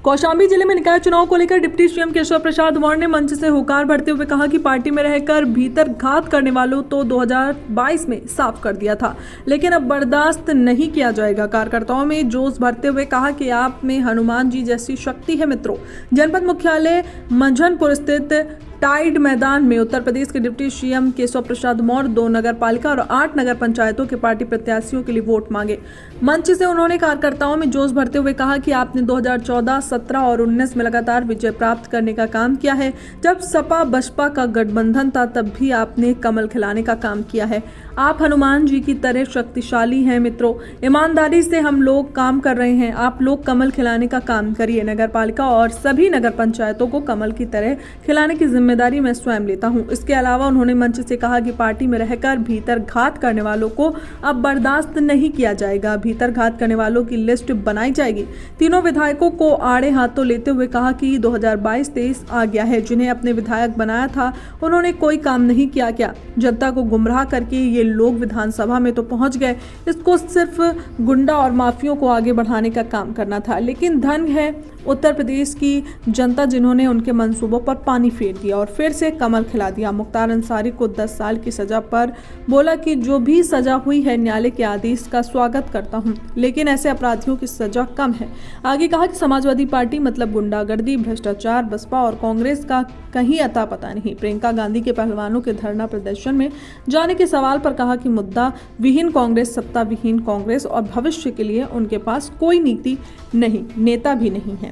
कौशाम्बी जिले में निकाय चुनाव को लेकर डिप्टी सीएम केशव प्रसाद मौर्य ने मंच से होकार भरते हुए कहा कि पार्टी में रहकर भीतर घात करने वालों तो 2022 में साफ कर दिया था, लेकिन अब बर्दाश्त नहीं किया जाएगा। कार्यकर्ताओं में जोश भरते हुए कहा कि आप में हनुमान जी जैसी शक्ति है मित्रों। जनपद मुख्यालय मंझनपुर स्थित टाइड मैदान में उत्तर प्रदेश के डिप्टी सीएम केशव प्रसाद मौर्य 2 नगर पालिका और 8 नगर पंचायतों के पार्टी प्रत्याशियों के लिए वोट मांगे। मंच से उन्होंने कार्यकर्ताओं में जोश भरते हुए कहा कि आपने 2014, 17 और 19 में लगातार विजय प्राप्त करने का काम किया है। जब सपा बसपा का गठबंधन था तब भी आपने कमल खिलाने का काम किया है। आप हनुमान जी की तरह शक्तिशाली हैं मित्रों। ईमानदारी से हम लोग काम कर रहे हैं, आप लोग कमल खिलाने का काम करिए। नगर पालिका और सभी नगर पंचायतों को कमल की तरह खिलाने की जिम्मेदारी मैं स्वयं लेता हूं। इसके अलावा उन्होंने मंच से कहा कि पार्टी में रहकर भीतर घात करने वालों को अब बर्दाश्त नहीं किया जाएगा। भीतर घात करने वालों की लिस्ट बनाई जाएगी। तीनों विधायकों को आड़े हाथों लेते हुए कहा कि 2022-23 आ गया है, जिन्हें अपने विधायक बनाया था उन्होंने कोई काम नहीं किया। क्या जनता को गुमराह करके ये लोग विधानसभा में तो पहुंच गए, इसको सिर्फ गुंडा और माफियों को आगे बढ़ाने का काम करना था। लेकिन धन है उत्तर प्रदेश की जनता जिन्होंने उनके मंसूबों पर पानी फेर दिया और फिर से कमल खिला दिया। मुख्तार अंसारी को 10 साल की सजा पर बोला कि जो भी सजा हुई है न्यायालय के आदेश का स्वागत करता हूं, लेकिन ऐसे अपराधियों की सजा कम है। आगे कहा कि समाजवादी पार्टी मतलब गुंडागर्दी, भ्रष्टाचार, बसपा और कांग्रेस का कहीं अता पता नहीं। प्रियंका गांधी के पहलवानों के धरना प्रदर्शन में जाने के सवाल पर कहा कि मुद्दा विहीन कांग्रेस, सत्ता विहीन कांग्रेस और भविष्य के लिए उनके पास कोई नीति नहीं, नेता भी नहीं है।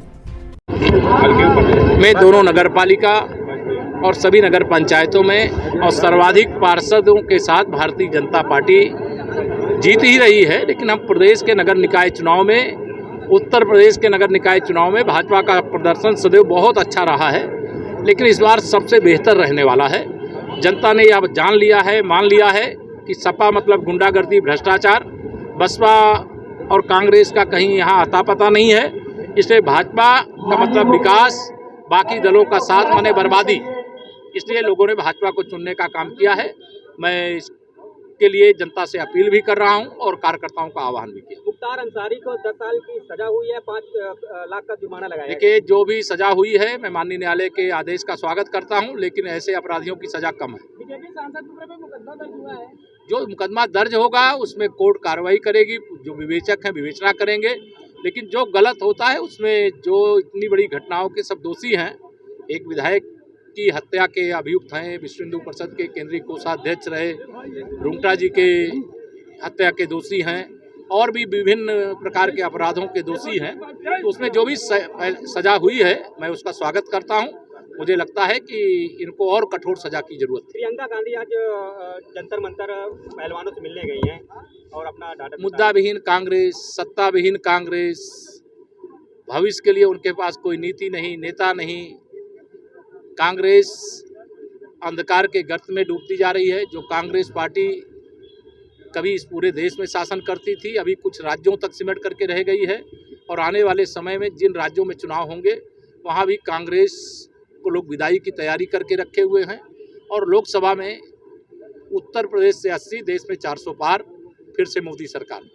मैं दोनों नगर पालिका और सभी नगर पंचायतों में और सर्वाधिक पार्षदों के साथ भारतीय जनता पार्टी जीत ही रही है। लेकिन हम प्रदेश के नगर निकाय चुनाव में, उत्तर प्रदेश के नगर निकाय चुनाव में भाजपा का प्रदर्शन सदैव बहुत अच्छा रहा है, लेकिन इस बार सबसे बेहतर रहने वाला है। जनता ने अब जान लिया है, मान लिया है कि सपा मतलब गुंडागर्दी, भ्रष्टाचार, बसपा और कांग्रेस का कहीं यहाँ अता पता नहीं है। इसलिए भाजपा का मतलब विकास, बाकी दलों का साथ माने बर्बादी। इसलिए लोगों ने भाजपा को चुनने का काम किया है। मैं इसके लिए जनता से अपील भी कर रहा हूं और कार्यकर्ताओं का आह्वान भी किया। मुख्तार अंसारी को 10 साल की सजा हुई है, 5 लाख का जुर्माना लगाया। देखिए, जो भी सजा हुई है मैं माननीय न्यायालय के आदेश का स्वागत करता हूं, लेकिन ऐसे अपराधियों की सजा कम है। बीजेपी सांसद पर मुकदमा दर्ज हुआ है। जो मुकदमा दर्ज होगा उसमें कोर्ट कार्रवाई करेगी, जो विवेचक हैं विवेचना करेंगे। लेकिन जो गलत होता है उसमें, जो इतनी बड़ी घटनाओं के सब दोषी हैं, एक विधायक की हत्या के अभियुक्त हैं, विश्व हिंदू परिषद के केंद्रीय कोषाध्यक्ष रहे, रुंगटा जी के हत्या के दोषी हैं, और भी विभिन्न प्रकार के अपराधों के दोषी हैं। तो उसमें जो भी सजा हुई है मैं उसका स्वागत करता हूं। मुझे लगता है कि इनको और कठोर सजा की जरूरत है। प्रियंका गांधी आज जंतर मंतर पहलवानों से मिलने गई हैं और अपना मुद्दा विहीन कांग्रेस, सत्ता विहीन कांग्रेस, भविष्य के लिए उनके पास कोई नीति नहीं, नेता नहीं। कांग्रेस अंधकार के गर्त में डूबती जा रही है। जो कांग्रेस पार्टी कभी इस पूरे देश में शासन करती थी, अभी कुछ राज्यों तक सिमट करके रह गई है। और आने वाले समय में जिन राज्यों में चुनाव होंगे वहाँ भी कांग्रेस को लोग विदाई की तैयारी करके रखे हुए हैं। और लोकसभा में उत्तर प्रदेश से 80, देश में 400 पार, फिर से मोदी सरकार।